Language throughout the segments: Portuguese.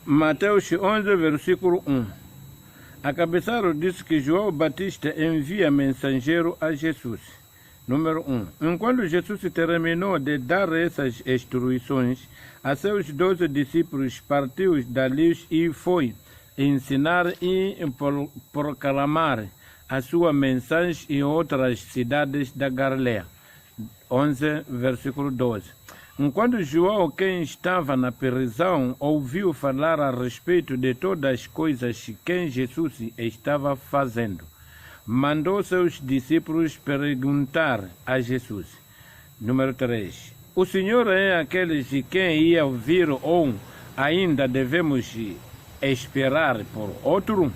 Mateus 11, versículo 1. A cabeçalho disse que João Batista envia mensageiro a Jesus. Número 1. Enquanto Jesus terminou de dar essas instruções a seus 12 discípulos, partiu dali e foi ensinar e proclamar a sua mensagem em outras cidades da Galileia. 11, versículo 12. Enquanto João, quem estava na prisão, ouviu falar a respeito de todas as coisas que Jesus estava fazendo, mandou seus discípulos perguntar a Jesus. Número 3. O Senhor é aquele de quem ia vir ou ainda devemos esperar por outro?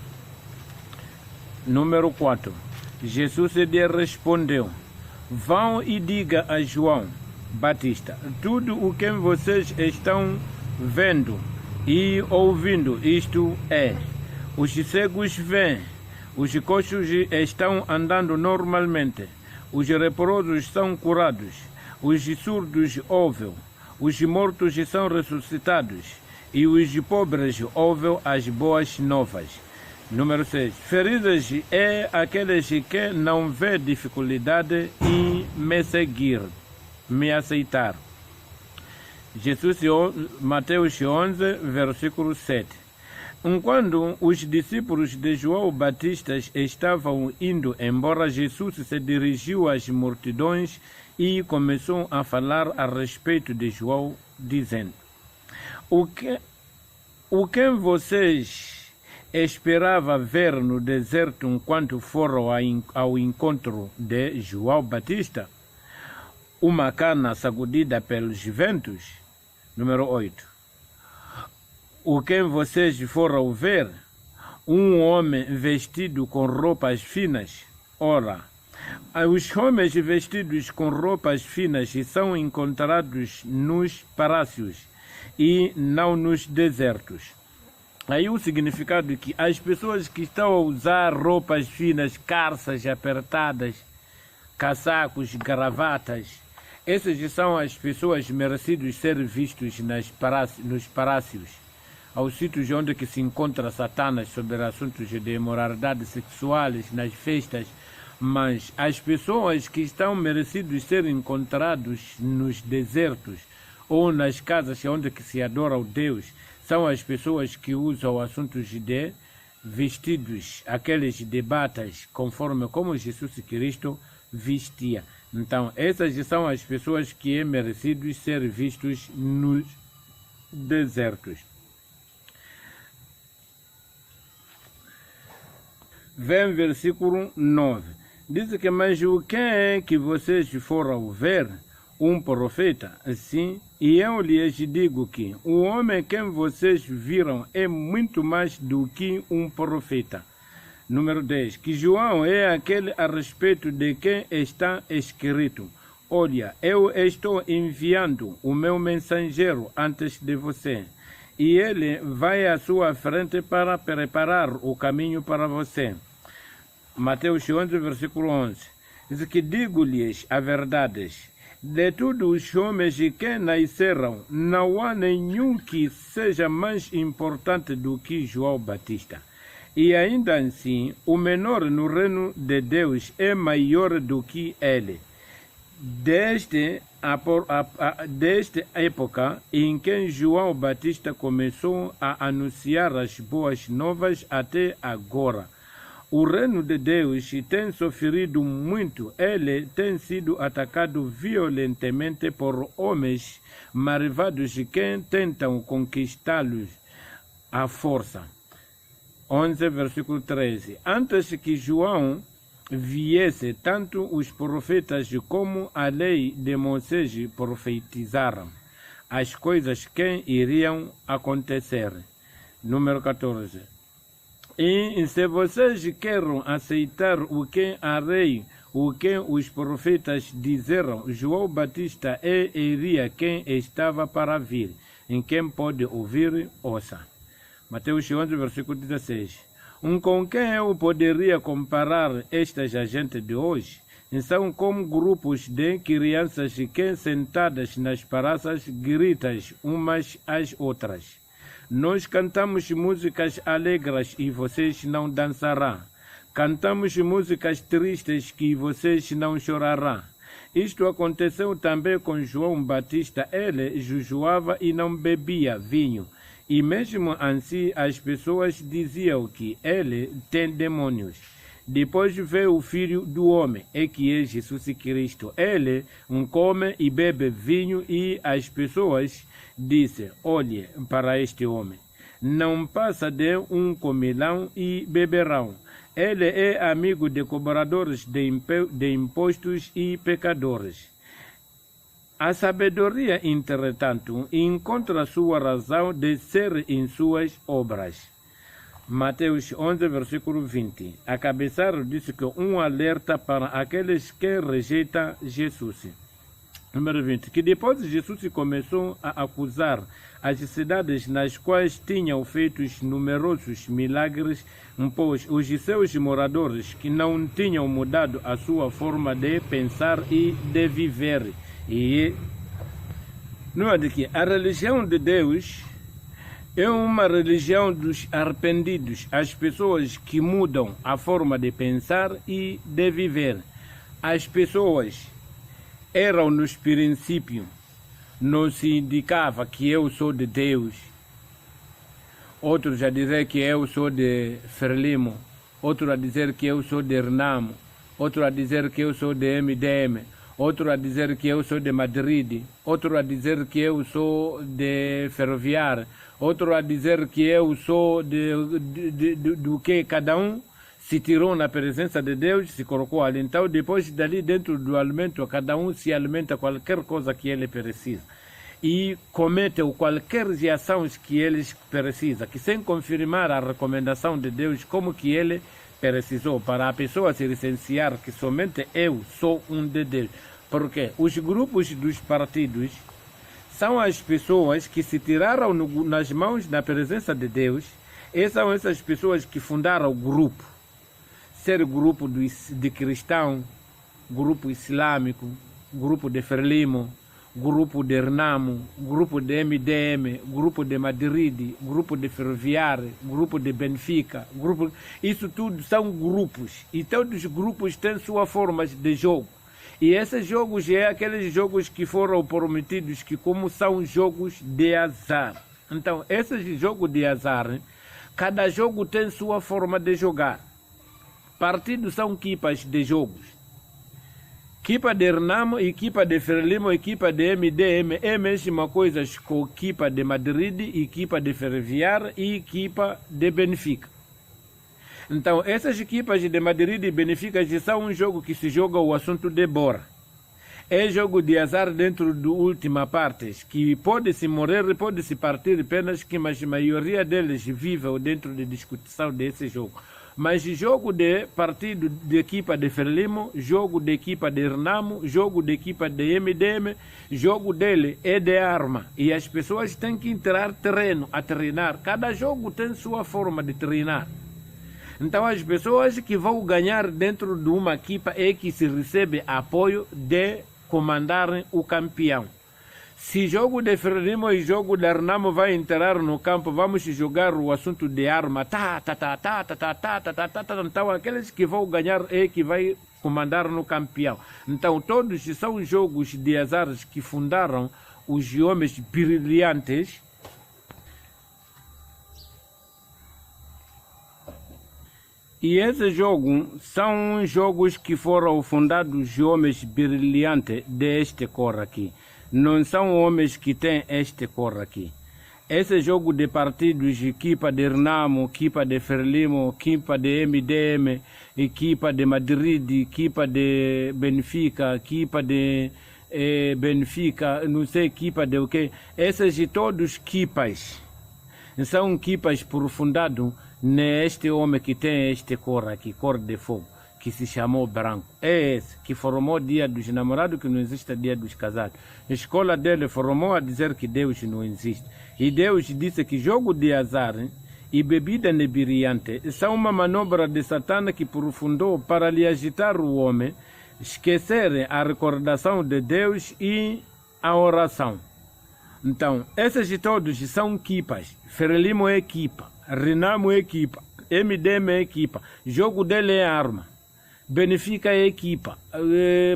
Número 4. Jesus lhe respondeu: vão e diga a João Batista tudo o que vocês estão vendo e ouvindo, isto é, os cegos veem, os coxos estão andando normalmente, os leprosos são curados, os surdos ouvem, os mortos são ressuscitados e os pobres ouvem as boas novas. Número 6. Felizes é aqueles que não vê dificuldade em me seguir, me aceitar. Jesus, Mateus 11, versículo 7. Enquanto os discípulos de João Batista estavam indo embora, Jesus se dirigiu às multidões e começou a falar a respeito de João, dizendo: O que vocês esperavam ver no deserto enquanto foram ao encontro de João Batista? Uma cana sacudida pelos ventos? Número 8. O que vocês foram ver? Um homem vestido com roupas finas? Ora, os homens vestidos com roupas finas são encontrados nos palácios e não nos desertos. Aí o significado é que as pessoas que estão a usar roupas finas, calças apertadas, casacos, gravatas, essas são as pessoas merecidas ser vistos nos palácios, aos sítios onde que se encontra Satanás sobre assuntos de imoralidade sexuais, nas festas. Mas as pessoas que estão merecidas ser encontrados nos desertos ou nas casas onde que se adora o Deus são as pessoas que usam assuntos de vestidos, aqueles de batas, conforme como Jesus Cristo vestia. Então, essas são as pessoas que é merecido ser vistos nos desertos. Vem versículo 9. Diz que, mas o que é que vocês foram ver? Um profeta? Sim, e eu lhes digo que o homem que vocês viram é muito mais do que um profeta. Número 10. Que João é aquele a respeito de quem está escrito: olha, eu estou enviando o meu mensageiro antes de você, e ele vai à sua frente para preparar o caminho para você. Mateus 11, versículo 11. Diz que digo-lhes a verdade: de todos os homens que nasceram, não há nenhum que seja mais importante do que João Batista. E ainda assim, o menor no reino de Deus é maior do que ele. Desde época em que João Batista começou a anunciar as boas novas até agora, o reino de Deus tem sofrido muito. Ele tem sido atacado violentamente por homens malvados que tentam conquistá-los à força. 11, versículo 13. Antes que João viesse, tanto os profetas como a lei de Moisés profetizaram as coisas que iriam acontecer. Número 14. E se vocês querem aceitar o que a lei, o que os profetas disseram, João Batista é Elia quem estava para vir. Em quem pode ouvir, ouça. Mateus 11, versículo 16. Com quem eu poderia comparar estas gente de hoje? São como grupos de crianças que, sentadas nas praças, gritam umas às outras. Nós cantamos músicas alegres e vocês não dançarão. Cantamos músicas tristes que vocês não chorarão. Isto aconteceu também com João Batista. Ele jejuava e não bebia vinho. E mesmo assim as pessoas diziam que ele tem demônios. Depois veio o Filho do Homem, que é Jesus Cristo. Ele come e bebe vinho e as pessoas dizem, olhe para este homem. Não passa de um comilão e beberão. Ele é amigo de cobradores de impostos e pecadores. A sabedoria, entretanto, encontra sua razão de ser em suas obras. Mateus 11, versículo 20. A cabeçar disse que um alerta para aqueles que rejeitam Jesus. Número 20. Que depois Jesus começou a acusar as cidades nas quais tinham feito numerosos milagres, pois os seus moradores que não tinham mudado a sua forma de pensar e de viver. E não é de que a religião de Deus é uma religião dos arrependidos, as pessoas que mudam a forma de pensar e de viver. As pessoas eram nos princípios, não se indicava que eu sou de Deus. Outros a dizer que eu sou de Frelimo, outro a dizer que eu sou de Renamo, outro a dizer que eu sou de MDM, outro a dizer que eu sou de Madrid, outro a dizer que eu sou de Ferroviário, outro a dizer que eu sou do que cada um se tirou na presença de Deus, se colocou ali. Então, depois dali dentro do alimento, cada um se alimenta qualquer coisa que ele precisa. E comete qualquer ação que eles precisam, que sem confirmar a recomendação de Deus, como que ele precisou, para a pessoa se licenciar que somente eu sou um de Deus. Porque os grupos dos partidos são as pessoas que se tiraram nas mãos na presença de Deus, e são essas pessoas que fundaram o grupo. Ser grupo de cristão, grupo islâmico, grupo de Frelimo, grupo de Renamo, grupo de MDM, grupo de Madrid, grupo de Ferroviário, grupo de Benfica, isso tudo são grupos. E todos os grupos têm suas formas de jogo. E esses jogos é aqueles jogos que foram prometidos, que como são jogos de azar. Então, esses jogos de azar, cada jogo tem sua forma de jogar. Partidos são equipas de jogos. Equipa de Renamo, equipa de Frelimo, equipa de MDM é a mesma coisa com equipa de Madrid, equipa de Ferroviário e equipa de Benfica. Então, essas equipas de Madrid e Benfica são um jogo que se joga o assunto de Bora. É jogo de azar dentro da última parte, que pode-se morrer e pode-se partir apenas, mas a maioria deles vive dentro de discussão desse jogo. Mas jogo de partido de equipa de Frelimo, jogo de equipa de Renamo, jogo de equipa de MDM, jogo dele é de arma. E as pessoas têm que entrar terreno a treinar. Cada jogo tem sua forma de treinar. Então as pessoas que vão ganhar dentro de uma equipa é que se recebe apoio de comandar o campeão. Se jogo de Frelimo e jogo de Renamo vai entrar no campo, vamos jogar o assunto de arma. Então aqueles que vão ganhar é que vai comandar no campeão. Então todos são jogos de azares que fundaram os homens brilhantes. E esses jogos são jogos que foram fundados de homens brilhantes deste cor aqui. Não são homens que têm este cor aqui. Esse jogo de partidos, equipa de Renamo, equipa de Frelimo, equipa de MDM, equipa de Madrid, equipa de Benfica, equipa de Benfica, não sei, equipa de o quê. Essas todos equipas são equipas aprofundadas neste homem que tem este cor aqui, cor de fogo, que se chamou branco. É esse que formou dia dos namorados, que não existe dia dos casados. A escola dele formou a dizer que Deus não existe. E Deus disse que jogo de azar e bebida inebriante são uma manobra de Satã que aprofundou para lhe agitar o homem, esquecer a recordação de Deus e a oração. Então, esses todos são equipas. Frelimo é equipa, Renamo é equipa, MDM é equipa, jogo dele é arma. Benfica é equipa,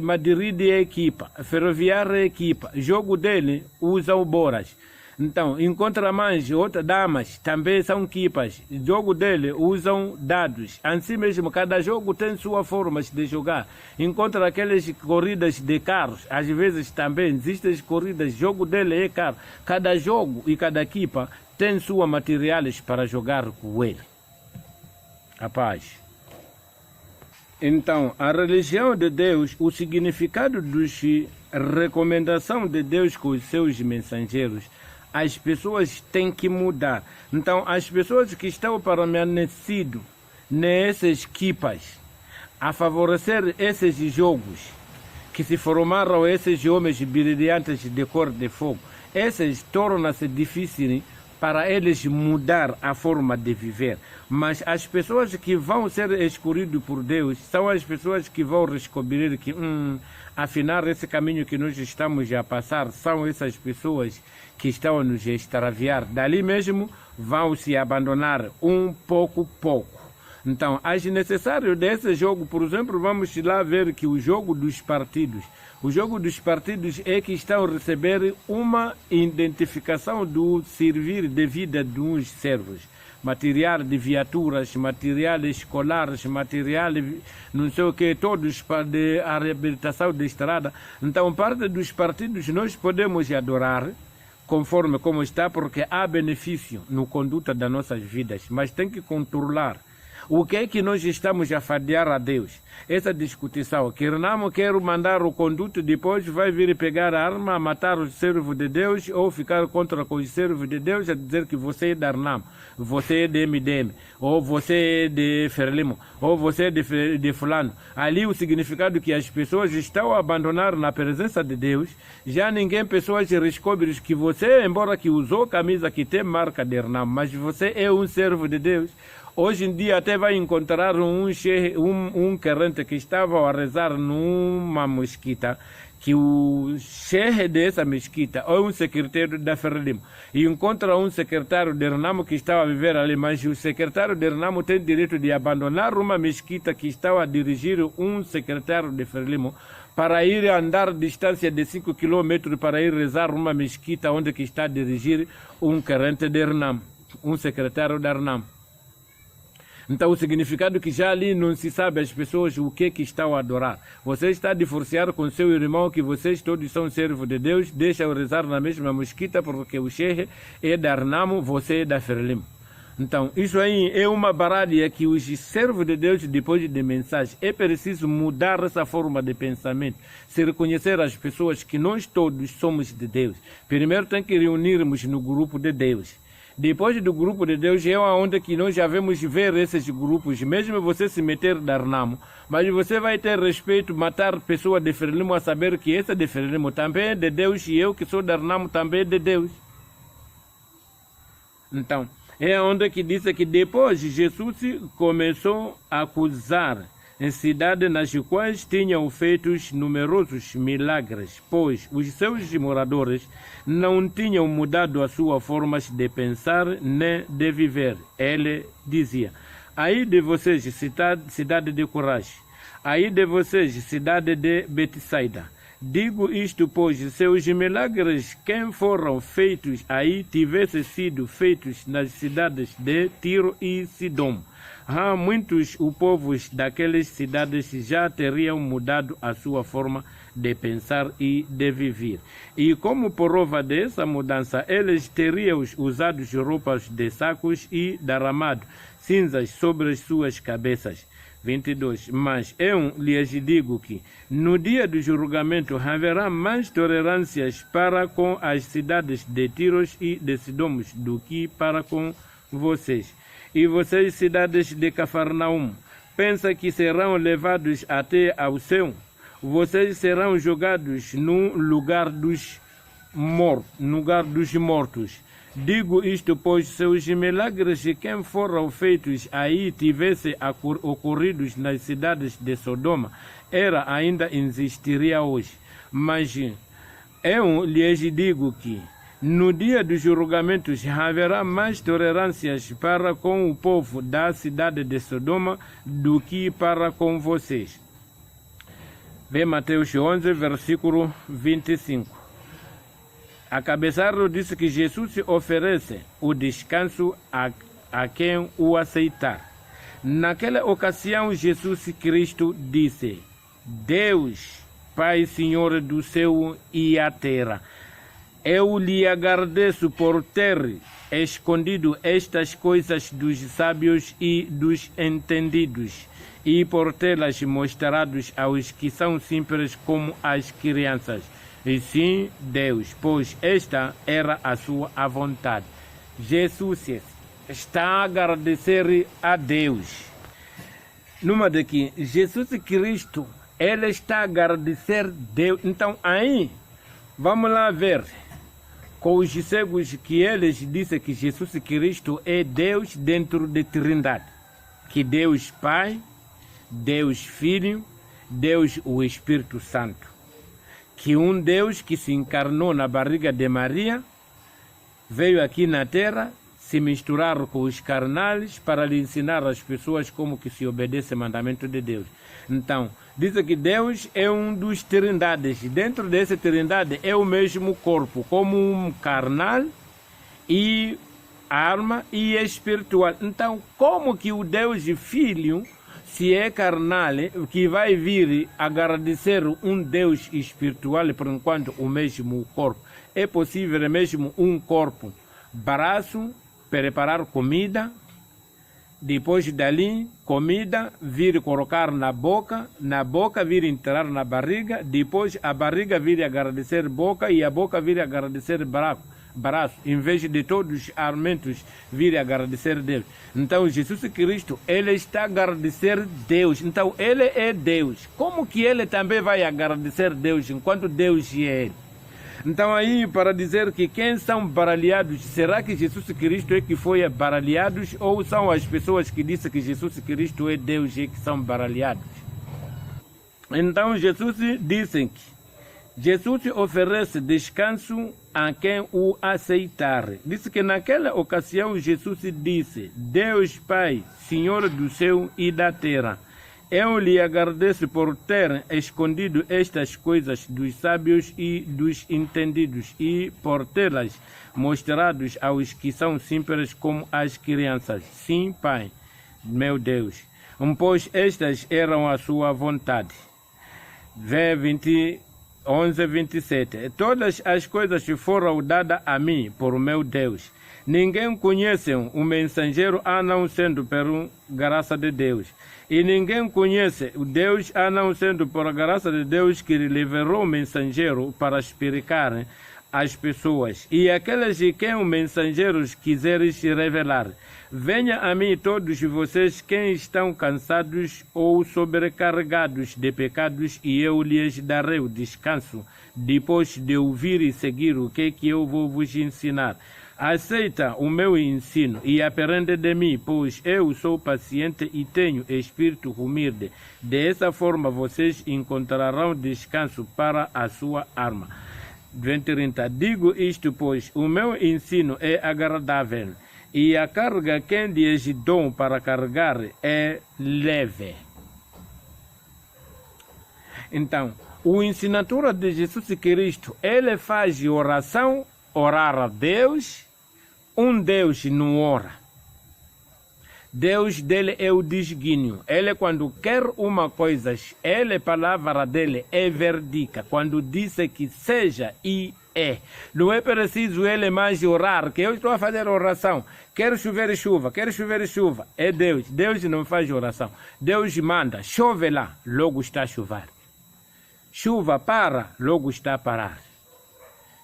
Madrid é equipa, Ferroviária é equipa, jogo dele usa o Boras. Então, encontra mais outras damas, também são equipas, jogo dele usam dados. Assim mesmo, cada jogo tem sua forma de jogar. Encontra aquelas corridas de carros, às vezes também existem corridas, jogo dele é carro. Cada jogo e cada equipa tem suas materiais para jogar com ele. Rapaz. Então, a religião de Deus, o significado dos recomendação de Deus com os seus mensageiros, as pessoas têm que mudar. Então, as pessoas que estão permanecidas nessas equipas, a favorecer esses jogos, que se formaram esses homens brilhantes de cor de fogo, esses tornam-se difíceis para eles mudar a forma de viver. Mas as pessoas que vão ser escolhidas por Deus são as pessoas que vão descobrir que, afinal, esse caminho que nós estamos a passar são essas pessoas que estão a nos extraviar. Dali mesmo vão se abandonar pouco. Então, acho necessário desse jogo, por exemplo, vamos lá ver que o jogo dos partidos é que estão a receber uma identificação do servir de vida dos servos. Material de viaturas, material escolares, material não sei o que, todos para a reabilitação da estrada. Então, parte dos partidos nós podemos adorar, conforme como está, porque há benefício no conduta das nossas vidas, mas tem que controlar. O que é que nós estamos a fadear a Deus? Essa discussão. Que Renamo quer mandar o conduto, depois vai vir pegar a arma, matar o servo de Deus, ou ficar contra com os servos de Deus, a dizer que você é de Renamo, você é de MDM, ou você é de Frelimo, ou você é de fulano. Ali o significado que as pessoas estão a abandonar na presença de Deus, já ninguém, pessoas descobrem que você, embora que usou camisa que tem marca de Renamo, mas você é um servo de Deus. Hoje em dia até vai encontrar um crente que estava a rezar numa mesquita, que o chefe dessa mesquita é um secretário da Frelimo. E encontra um secretário de Renamo que estava a viver ali, mas o secretário de Renamo tem direito de abandonar uma mesquita que estava a dirigir um secretário de Frelimo para ir andar distância de 5 km para ir rezar uma mesquita onde que está a dirigir um crente de Renamo, um secretário da Renamo. Então, o significado que já ali não se sabe as pessoas o que estão a adorar. Você está a divorciar com seu irmão que vocês todos são servos de Deus, deixa-o rezar na mesma mesquita porque o chefe é da Renamo, você é da Frelimo. Então, isso aí é uma baralha que os servos de Deus, depois de mensagem, é preciso mudar essa forma de pensamento, se reconhecer as pessoas que nós todos somos de Deus. Primeiro tem que reunirmos no grupo de Deus. Depois do grupo de Deus é onde que nós já vamos ver esses grupos, mesmo você se meter da Renamo, mas você vai ter respeito, matar pessoa de Frelimo a saber que essa de Frelimo também é de Deus e eu que sou da Renamo também é de Deus. Então, é onde que diz que depois Jesus começou a acusar em cidades nas quais tinham feito numerosos milagres, pois os seus moradores não tinham mudado a sua forma de pensar nem de viver. Ele dizia: aí de vocês, cidade de Coragem, aí de vocês, cidade de Betsaida, digo isto, pois seus milagres, quem foram feitos aí, tivessem sido feitos nas cidades de Tiro e Sidom. Muitos povos daquelas cidades já teriam mudado a sua forma de pensar e de viver. E como prova dessa mudança, eles teriam usado roupas de sacos e derramado cinzas sobre as suas cabeças. 22. Mas eu lhes digo que no dia do julgamento haverá mais tolerâncias para com as cidades de Tiros e de Sidomos do que para com vocês. E vocês, cidades de Cafarnaum, pensam que serão levados até ao céu? Vocês serão jogados no lugar dos mortos. Digo isto, pois seus milagres, quem foram feitos aí, tivessem ocorridos nas cidades de Sodoma, ainda existiria hoje. Mas eu lhes digo que No dia dos julgamentos haverá mais tolerâncias para com o povo da cidade de Sodoma do que para com vocês. Vê Mateus 11, versículo 25. A cabeçalho disse que Jesus oferece o descanso a quem o aceitar. Naquela ocasião, Jesus Cristo disse: Deus, Pai, Senhor do céu e a terra, eu lhe agradeço por ter escondido estas coisas dos sábios e dos entendidos, e por tê-las mostrado aos que são simples como as crianças. E sim, Deus, pois esta era a sua vontade. Jesus está a agradecer a Deus. Numa daqui, Jesus Cristo, ele está a agradecer a Deus. Então aí, vamos lá ver com os cegos que eles dizem que Jesus Cristo é Deus dentro da Trindade. Que Deus Pai, Deus Filho, Deus o Espírito Santo. Que um Deus que se encarnou na barriga de Maria, veio aqui na terra, se misturar com os carnais para lhe ensinar às pessoas como que se obedece ao mandamento de Deus. Então, diz que Deus é um dos trindades. Dentro dessa trindade é o mesmo corpo, como um carnal e alma e espiritual. Então, como que o Deus Filho, se é carnal, que vai vir agradecer um Deus espiritual por enquanto o mesmo corpo? É possível mesmo um corpo, braço, preparar comida, depois dali, comida, vir colocar na boca vir entrar na barriga, depois a barriga vir agradecer boca e a boca vir agradecer braço, em vez de todos os alimentos vir agradecer Deus. Então, Jesus Cristo, ele está a agradecer Deus. Então, ele é Deus. Como que ele também vai agradecer Deus enquanto Deus é ele? Então aí, para dizer que quem são baralhados, será que Jesus Cristo é que foi baralhados ou são as pessoas que dizem que Jesus Cristo é Deus e que são baralhados? Então Jesus disse que Jesus oferece descanso a quem o aceitar. Disse que naquela ocasião Jesus disse: Deus Pai, Senhor do céu e da terra, eu lhe agradeço por ter escondido estas coisas dos sábios e dos entendidos e por tê-las mostrado aos que são simples como as crianças. Sim, Pai, meu Deus, pois estas eram a sua vontade. Vê 11:27. Todas as coisas foram dadas a mim por meu Deus. Ninguém conhece o mensageiro a não sendo por graça de Deus. E ninguém conhece o Deus a não sendo por graça de Deus que lhe liberou o mensageiro para explicar às pessoas. E aqueles de quem o mensageiro quiseres revelar. Venha a mim todos vocês que estão cansados ou sobrecarregados de pecados e eu lhes darei o descanso depois de ouvir e seguir o que eu vou vos ensinar. Aceita o meu ensino e aprende de mim, pois eu sou paciente e tenho espírito humilde. Dessa forma vocês encontrarão descanso para a sua alma. 30. Digo isto, pois o meu ensino é agradável e a carga que lhes dou para carregar é leve. Então, o ensinatura de Jesus Cristo, ele faz oração, orar a Deus. Um Deus não ora. Deus dele é o desígnio. Ele quando quer uma coisa, a palavra dele é verídica. Quando diz que seja e é. Não é preciso ele mais orar, que eu estou a fazer oração. Quero chover chuva, quero chover chuva. É Deus. Deus não faz oração. Deus manda, chove lá, logo está a chover. Chuva para, logo está a parar.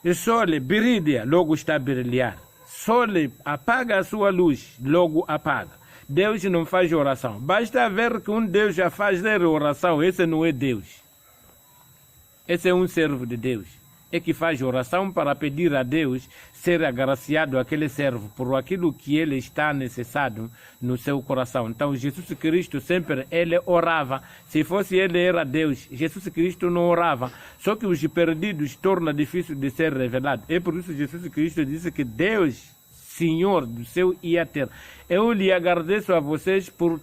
O sol brilha, logo está a brilhar. Sol apaga a sua luz, logo apaga. Deus não faz oração. Basta ver que um Deus já faz oração, esse não é Deus. Esse é um servo de Deus. é que faz oração para pedir a Deus ser agraciado aquele servo por aquilo que ele está necessitado no seu coração. Então Jesus Cristo sempre ele orava. Se fosse ele era Deus, Jesus Cristo não orava. Só que os perdidos torna difícil de ser revelado. É por isso que Jesus Cristo disse que Deus, Senhor do céu e a terra, eu lhe agradeço a vocês por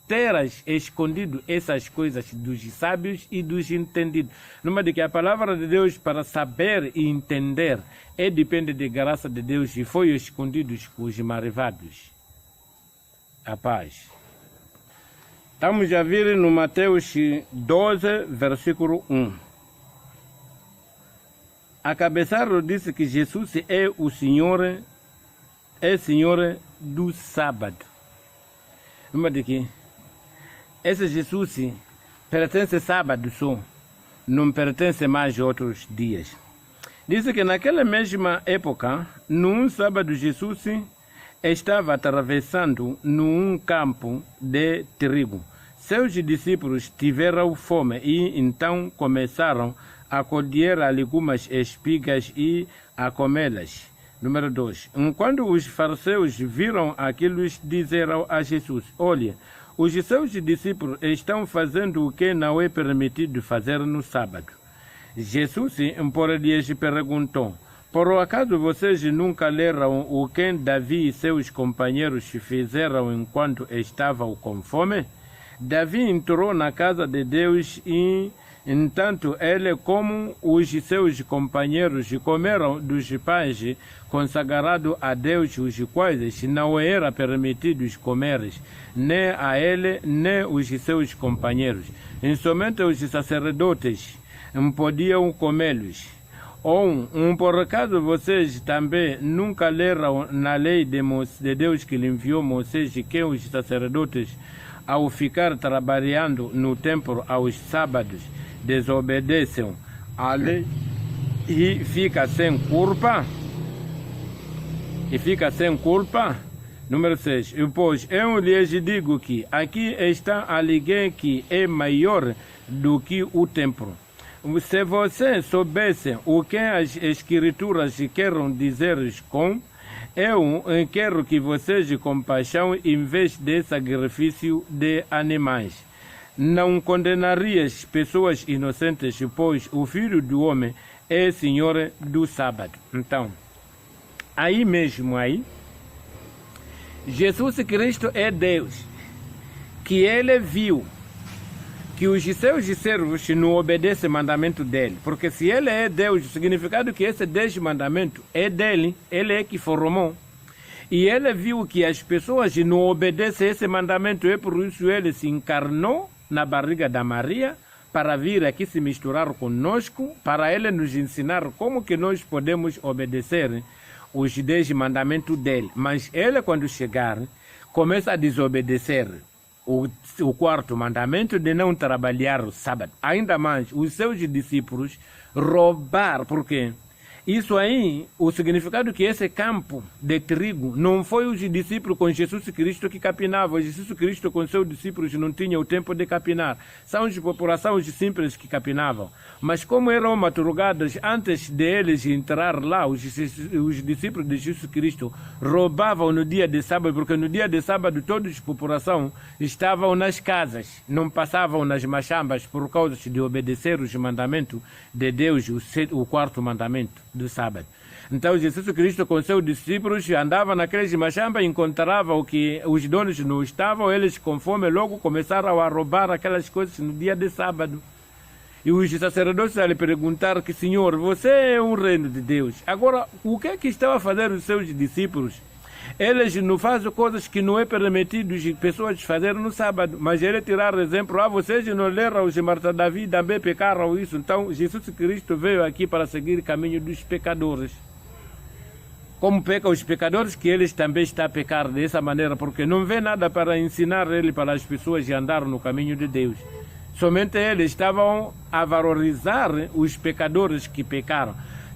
teres escondido essas coisas dos sábios e dos entendidos. Numa de que a palavra de Deus para saber e entender depende da graça de Deus e foi escondido com os malvados. A paz. Estamos a ver no Mateus 12, versículo 1. A cabeçada disse que Jesus é o Senhor, do sábado. Uma de que esse Jesus pertence sábado só, não pertence mais a outros dias. Diz que naquela mesma época, num sábado, Jesus estava atravessando num campo de trigo. Seus discípulos tiveram fome e então começaram a colher algumas espigas e a comê-las. Número 2. Quando os fariseus viram aquilo, disseram a Jesus: olha, os seus discípulos estão fazendo o que não é permitido fazer no sábado. Jesus, porém, lhes perguntou: por acaso vocês nunca leram o que Davi e seus companheiros fizeram enquanto estavam com fome? Davi entrou na casa de Deus e, entanto, ele como os seus companheiros comeram dos pães consagrados a Deus, os quais não era permitido comer, nem a ele, nem os seus companheiros. E somente os sacerdotes podiam comê-los. Ou, por acaso vocês também nunca leram na lei de Deus que lhe enviou Moisés que os sacerdotes, ao ficar trabalhando no templo aos sábados, desobedecem a lei e fica sem culpa? Número 6. Pois eu lhes digo que aqui está alguém que é maior do que o templo. Se vocês soubessem o que as escrituras querem dizer com eu quero que vocês compaixão em vez de sacrifício de animais. Não condenarias pessoas inocentes, pois o Filho do Homem é Senhor do sábado. Então, aí mesmo, Jesus Cristo é Deus, que ele viu que os seus servos não obedecem o mandamento dele. Porque se ele é Deus, o significado que esse 10 mandamento é dele, ele é que formou. E ele viu que as pessoas não obedecem esse mandamento, e por isso ele se encarnou na barriga da Maria para vir aqui se misturar conosco, para ele nos ensinar como que nós podemos obedecer os 10 mandamentos dele. Mas ele, quando chegar, começa a desobedecer o 4º mandamento de não trabalhar o sábado. Ainda mais, os seus discípulos roubar, porque isso aí, o significado que esse campo de trigo não foi os discípulos com Jesus Cristo que capinavam. Jesus Cristo com seus discípulos não tinha o tempo de capinar. São as populações simples que capinavam. Mas como eram madrugadas, antes deles entrar lá, os discípulos de Jesus Cristo roubavam no dia de sábado, porque no dia de sábado toda a população estavam nas casas, não passavam nas machambas por causa de obedecer os mandamentos de Deus, o 4º mandamento do sábado. Então Jesus Cristo com seus discípulos andava naqueles machambas, encontrava o que os donos não estavam, eles com fome logo começaram a roubar aquelas coisas no dia de sábado. E os sacerdotes lhe perguntaram que, Senhor, você é um reino de Deus. Agora, o que é que estão a fazer os seus discípulos? Eles não fazem coisas que não é permitido as pessoas fazerem no sábado. Mas ele tirar exemplo, vocês não leram os Marta Davi, também pecaram isso. Então, Jesus Cristo veio aqui para seguir o caminho dos pecadores. Como pecam os pecadores, que eles também estão a pecar dessa maneira, porque não vê nada para ensinar ele para as pessoas a andar no caminho de Deus. Somente eles estavam a valorizar os pecadores que pecaram.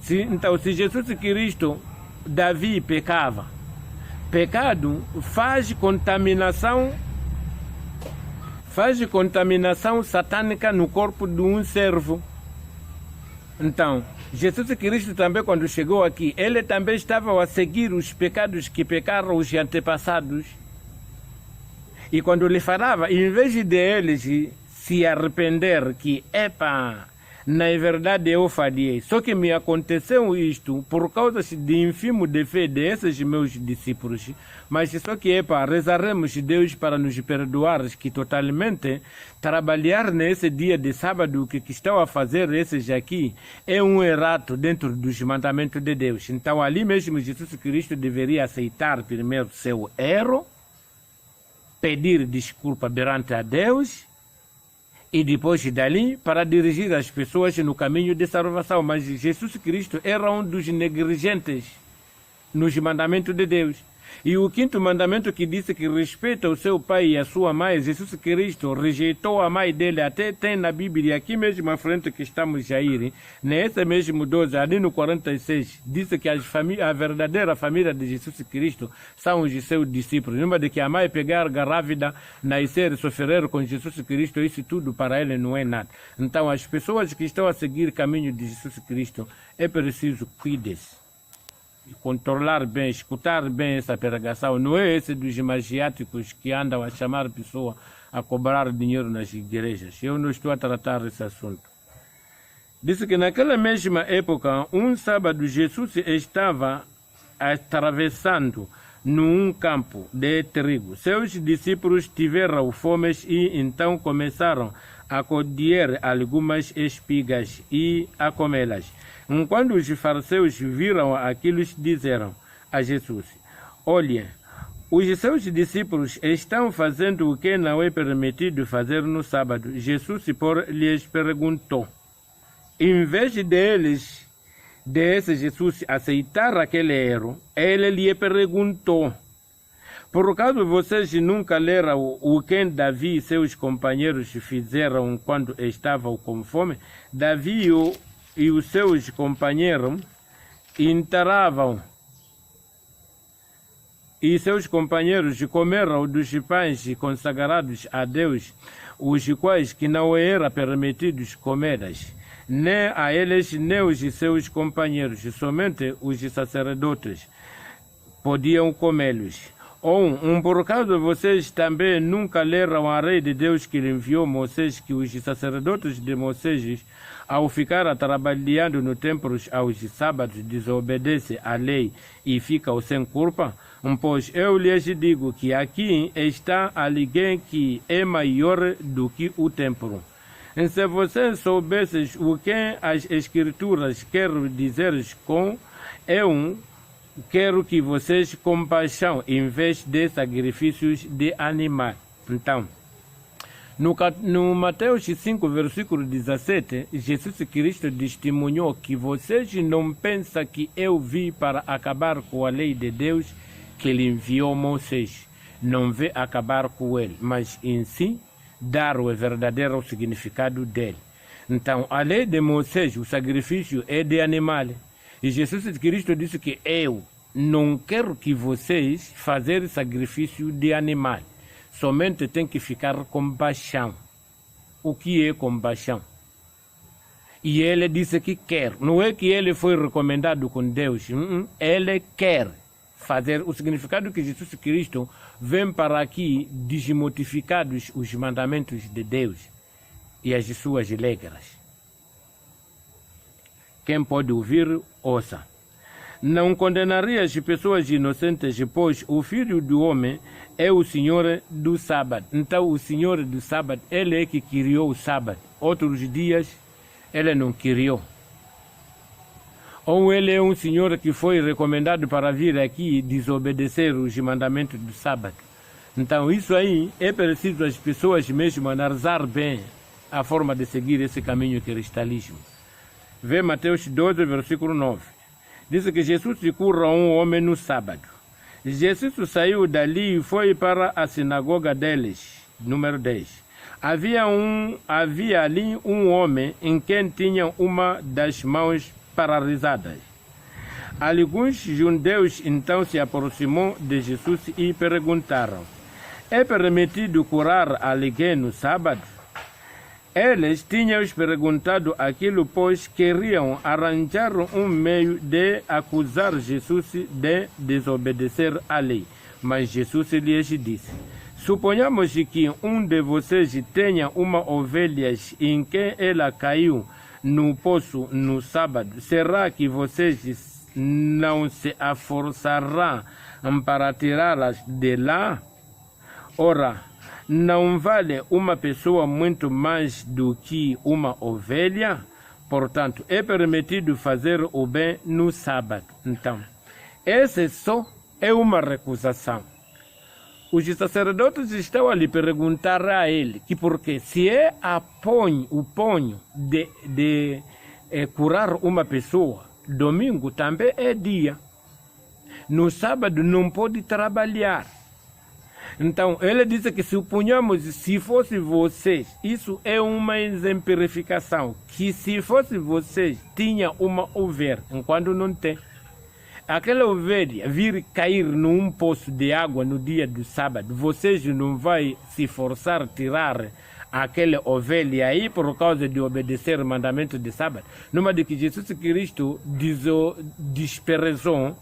Então, se Jesus Cristo, Davi pecava, pecado faz contaminação satânica no corpo de um servo. Então, Jesus Cristo também, quando chegou aqui, ele também estava a seguir os pecados que pecaram os antepassados. E quando lhe falava, em vez de eles se arrepender, que, na verdade eu falhei, só que me aconteceu isto por causa de ínfimo de fé desses meus discípulos, mas só que, rezaremos Deus para nos perdoar, que totalmente trabalhar nesse dia de sábado que estão a fazer esses aqui é um errado dentro dos mandamentos de Deus. Então ali mesmo Jesus Cristo deveria aceitar primeiro seu erro, pedir desculpa perante a Deus, e depois dali para dirigir as pessoas no caminho de salvação. Mas Jesus Cristo era um dos negligentes nos mandamentos de Deus. E o quinto mandamento, que disse que respeita o seu pai e a sua mãe, Jesus Cristo rejeitou a mãe dele. Até tem na Bíblia, aqui mesmo à frente que estamos a ir, nesse mesmo 12, ali no 46, disse que a verdadeira família de Jesus Cristo são os seus discípulos. Lembra de que a mãe pegar grávida, nascer e sofrer com Jesus Cristo, isso tudo para ele não é nada. Então as pessoas que estão a seguir o caminho de Jesus Cristo, é preciso cuidar-se, controlar bem, escutar bem essa pregação. Não é esse dos magiáticos que andam a chamar a pessoa a cobrar dinheiro nas igrejas. Eu não estou a tratar esse assunto. Disse que naquela mesma época, um sábado, Jesus estava atravessando num campo de trigo. Seus discípulos tiveram fome e então começaram a colher algumas espigas e a comê-las. Quando os fariseus viram aquilo, disseram a Jesus: olha, os seus discípulos estão fazendo o que não é permitido fazer no sábado. Jesus, lhes perguntou. Em vez desse Jesus aceitar aquele erro, ele lhe perguntou: por acaso vocês nunca leram o que Davi e seus companheiros fizeram quando estavam com fome? Davi e os seus companheiros entravam e seus companheiros comeram dos pães consagrados a Deus, os quais que não era permitidos comerem, nem a eles nem os seus companheiros, somente os sacerdotes podiam comê-los. Por acaso vocês também nunca leram a lei de Deus que lhe enviou Moisés, que os sacerdotes de Moisés, ao ficar trabalhando no templo aos sábados, desobedecem à lei e ficam sem culpa? Pois eu lhes digo que aqui está alguém que é maior do que o templo. Se vocês soubessem o que as Escrituras querem dizer com quero que vocês compaixão em vez de sacrifícios de animais. Então, no Mateus 5, versículo 17, Jesus Cristo testemunhou que vocês não pensam que eu vim para acabar com a lei de Deus que lhe enviou Moisés. Não veio acabar com ele, mas em si dar o verdadeiro significado dele. Então, a lei de Moisés, o sacrifício é de animal. E Jesus Cristo disse que eu não quero que vocês façam sacrifício de animal. Somente tem que ficar com compaixão. O que é compaixão? E ele disse que quer. Não é que ele foi recomendado com Deus. Ele quer fazer. O significado que Jesus Cristo vem para aqui desmodificados os mandamentos de Deus e as suas regras. Quem pode ouvir, ouça. Não condenaria as pessoas inocentes, pois o Filho do Homem é o Senhor do sábado. Então o Senhor do sábado, ele é que criou o sábado. Outros dias, ele não criou. Ou ele é um Senhor que foi recomendado para vir aqui e desobedecer os mandamentos do sábado. Então isso aí é preciso as pessoas mesmo analisar bem a forma de seguir esse caminho cristalismo. Vê Mateus 12, versículo 9. Diz que Jesus cura um homem no sábado. Jesus saiu dali e foi para a sinagoga deles. Número 10. Havia ali um homem em quem tinha uma das mãos paralisadas. Alguns judeus então se aproximou de Jesus e perguntaram: é permitido curar alguém no sábado? Eles tinham perguntado aquilo, pois queriam arranjar um meio de acusar Jesus de desobedecer à lei. Mas Jesus lhes disse: suponhamos que um de vocês tenha uma ovelha em que ela caiu no poço no sábado. Será que vocês não se esforçarão para tirá-las de lá? Ora, não vale uma pessoa muito mais do que uma ovelha? Portanto, é permitido fazer o bem no sábado. Então, essa só é uma recusação. Os sacerdotes estão a lhe perguntar a ele que porque se é o ponho de curar uma pessoa, domingo também é dia. No sábado não pode trabalhar. Então, ele disse que suponhamos, se fosse vocês, isso é uma exemplificação, que se fosse vocês, tinha uma ovelha, enquanto não tem. Aquela ovelha vir cair num poço de água no dia do sábado, vocês não vão se forçar a tirar aquela ovelha aí por causa de obedecer o mandamento de sábado. Numa de que Jesus Cristo desprezou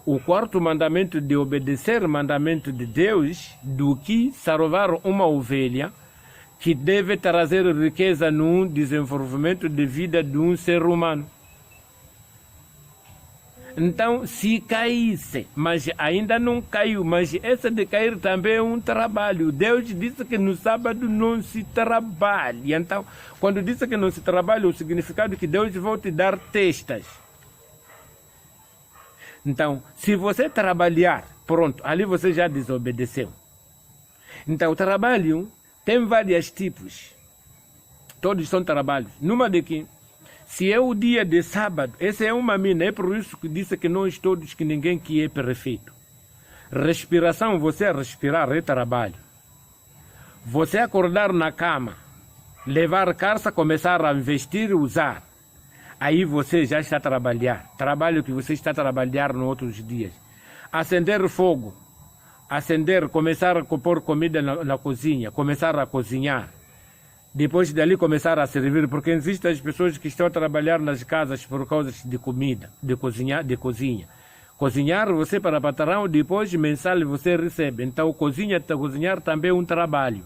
o quarto mandamento de obedecer o mandamento de Deus do que salvar uma ovelha que deve trazer riqueza no desenvolvimento de vida de um ser humano. Então, se caísse, mas ainda não caiu, mas essa de cair também é um trabalho. Deus disse que no sábado não se trabalha. Então, quando disse que não se trabalha, o significado é que Deus vai te dar testas. Então, se você trabalhar, pronto, ali você já desobedeceu. Então, o trabalho tem vários tipos. Todos são trabalhos. Numa de que, se é o dia de sábado, essa é uma mina, é por isso que disse que nós todos, que ninguém que é perfeito. Respiração, você respirar é trabalho. Você acordar na cama, levar calça, começar a vestir, usar. Aí você já está a trabalhar. Trabalho que você está a trabalhar nos outros dias. Acender fogo. Começar a pôr comida na cozinha. Começar a cozinhar. Depois dali começar a servir. Porque existem as pessoas que estão a trabalhar nas casas por causa de comida, de cozinha. Cozinhar você para patrão, depois mensal você recebe. Então cozinhar também é um trabalho.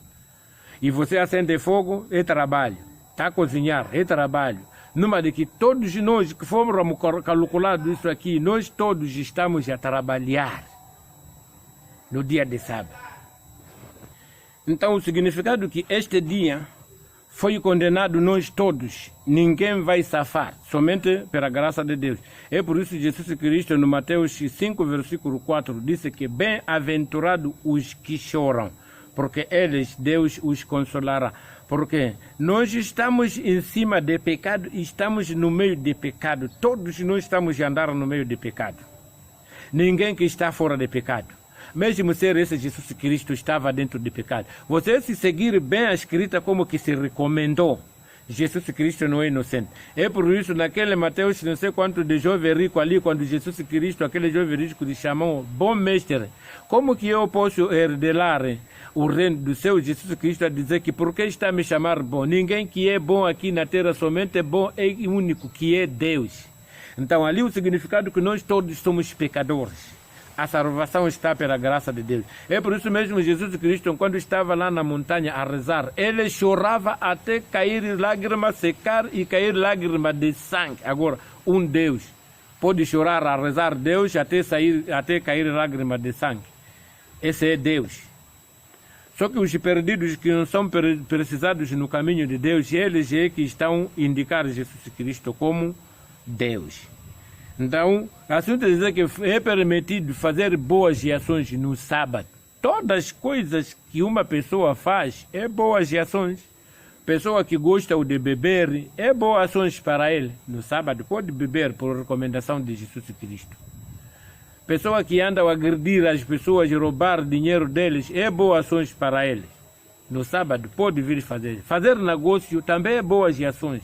E você acende fogo, é trabalho. Está a cozinhar, é trabalho. Numa de que todos nós que fomos calculados isso aqui, nós todos estamos a trabalhar no dia de sábado. Então o significado que este dia foi condenado nós todos, ninguém vai safar, somente pela graça de Deus. É por isso que Jesus Cristo no Mateus 5, versículo 4, disse que bem-aventurados os que choram, porque eles, Deus os consolará. Porque nós estamos em cima de pecado, estamos no meio de pecado. Todos nós estamos a andar no meio de pecado. Ninguém que está fora de pecado. Mesmo ser esse Jesus Cristo estava dentro de pecado. Você se seguir bem a escrita como que se recomendou, Jesus Cristo não é inocente. É por isso, naquele Mateus, não sei quanto de jovem rico ali, quando Jesus Cristo, aquele jovem rico, lhe chamou bom mestre, como que eu posso herdelar o reino do céu? Jesus Cristo a dizer que por que está a me chamar bom? Ninguém que é bom aqui na terra, somente bom é o único que é Deus. Então ali o significado que nós todos somos pecadores. A salvação está pela graça de Deus. É por isso mesmo Jesus Cristo, quando estava lá na montanha a rezar, ele chorava até cair lágrimas, secar e cair lágrimas de sangue. Agora, um Deus pode chorar a rezar Deus até cair lágrimas de sangue. Esse é Deus. Só que os perdidos que não são precisados no caminho de Deus, eles é que estão a indicar Jesus Cristo como Deus. Então, assunto é dizer que é permitido fazer boas ações no sábado. Todas as coisas que uma pessoa faz é boas ações. Pessoa que gosta de beber, é boas ações para ele. No sábado pode beber por recomendação de Jesus Cristo. Pessoa que anda a agredir as pessoas e roubar dinheiro deles, é boas ações para ele. No sábado pode vir fazer. Fazer negócio também é boas ações.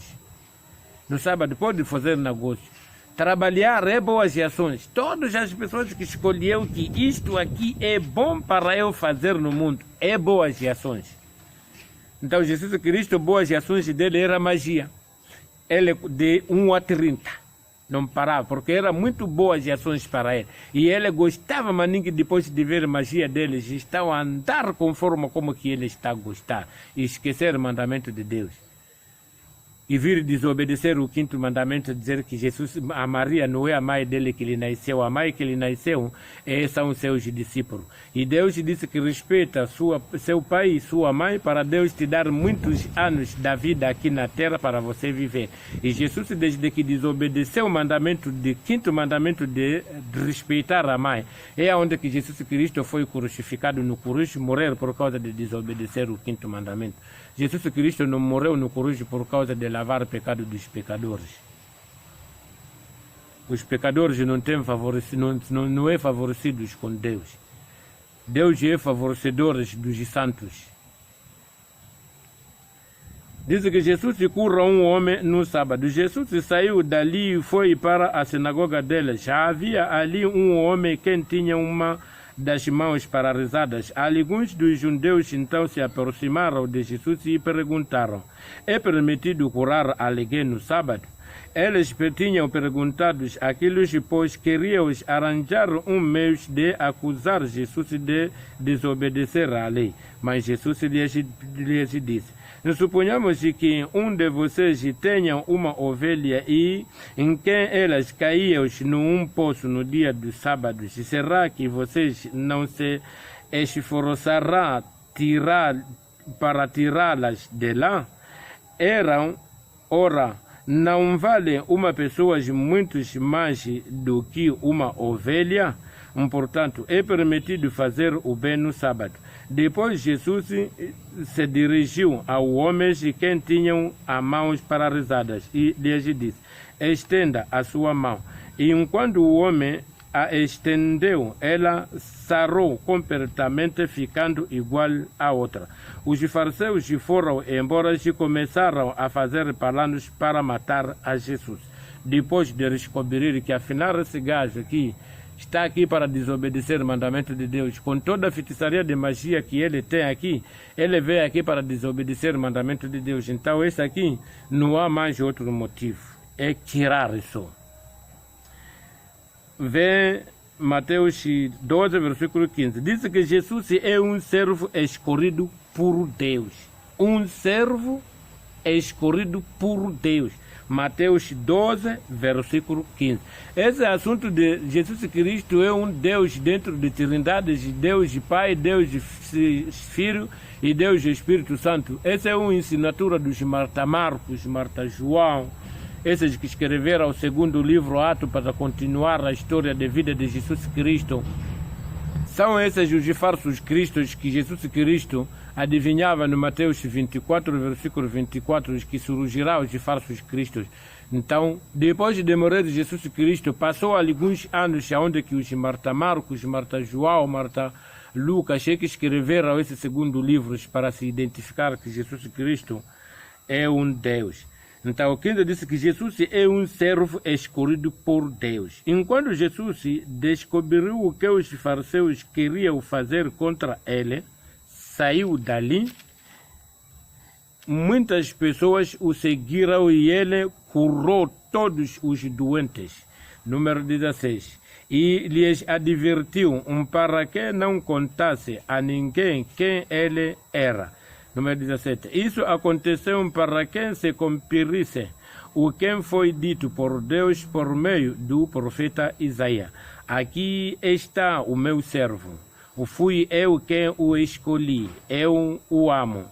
No sábado pode fazer negócio. Trabalhar é boas ações. Todas as pessoas que escolheram que isto aqui é bom para eu fazer no mundo, é boas ações. Então Jesus Cristo, boas ações dele era magia. Ele de 1 a 30. Não parava, porque eram muito boas ações para ele. E ele gostava, mas ninguém, depois de ver a magia deles, estão a andar conforme como que ele está a gostar. E esquecer o mandamento de Deus. E vir desobedecer o 5º mandamento, dizer que Jesus, a Maria não é a mãe dele que ele nasceu, a mãe que ele nasceu são seus discípulos. E Deus disse que respeita seu pai e sua mãe para Deus te dar muitos anos da vida aqui na terra para você viver. E Jesus, desde que desobedeceu o mandamento de 5º mandamento de respeitar a mãe, é onde que Jesus Cristo foi crucificado no cruz, morrer por causa de desobedecer o 5º mandamento. Jesus Cristo não morreu no cruz por causa de lavar o pecado dos pecadores. Os pecadores não é favorecidos com Deus. Deus é favorecedor dos santos. Diz que Jesus cura um homem no sábado. Jesus saiu dali e foi para a sinagoga deles. Já havia ali um homem que tinha uma das mãos paralisadas. Alguns dos judeus então se aproximaram de Jesus e perguntaram: é permitido curar alguém no sábado? Eles tinham perguntado aquilo, pois queriam arranjar um meio de acusar Jesus de desobedecer à lei. Mas Jesus lhes disse: suponhamos que um de vocês tenha uma ovelha e em quem elas caíam num poço no dia do sábado. Será que vocês não se esforçarão para tirá-las de lá? Ora, não vale uma pessoa muito mais do que uma ovelha? Portanto, é permitido fazer o bem no sábado. Depois Jesus se dirigiu ao homem que tinham as mãos paralisadas e lhes disse: estenda a sua mão. E enquanto o homem a estendeu, ela sarou completamente, ficando igual à outra. Os fariseus foram embora e começaram a fazer planos para matar a Jesus. Depois de descobrir que afinal esse gajo aqui está aqui para desobedecer o mandamento de Deus, com toda a feitiçaria de magia que ele tem aqui, ele veio aqui para desobedecer o mandamento de Deus. Então esse aqui não há mais outro motivo, é tirar isso. Vê Mateus 12, versículo 15. Diz que Jesus é um servo escolhido por Deus. Um servo escolhido por Deus. Mateus 12, versículo 15. Esse assunto de Jesus Cristo é um Deus dentro de Trindade, Deus Pai, Deus Filho e Deus Espírito Santo. Essa é uma ensinatura dos Marta Marcos, Marta João, esses que escreveram o 2º livro Atos para continuar a história de vida de Jesus Cristo. São esses os falsos cristos que Jesus Cristo adivinhava no Mateus 24, versículo 24, que surgirão os falsos cristos. Então, depois de morrer Jesus Cristo, passou alguns anos onde que os Marta Marcos, Marta João, Marta Lucas, que escreveram esse 2º livro para se identificar que Jesus Cristo é um Deus. Então, o 15 disse que Jesus é um servo escolhido por Deus. Enquanto Jesus descobriu o que os fariseus queriam fazer contra ele, saiu dali, muitas pessoas o seguiram e ele curou todos os doentes. Número 16. E lhes advertiu para que não contasse a ninguém quem ele era. Número 17. Isso aconteceu para que se cumprisse o que foi dito por Deus por meio do profeta Isaías. Aqui está o meu servo. Fui eu quem o escolhi. Eu o amo.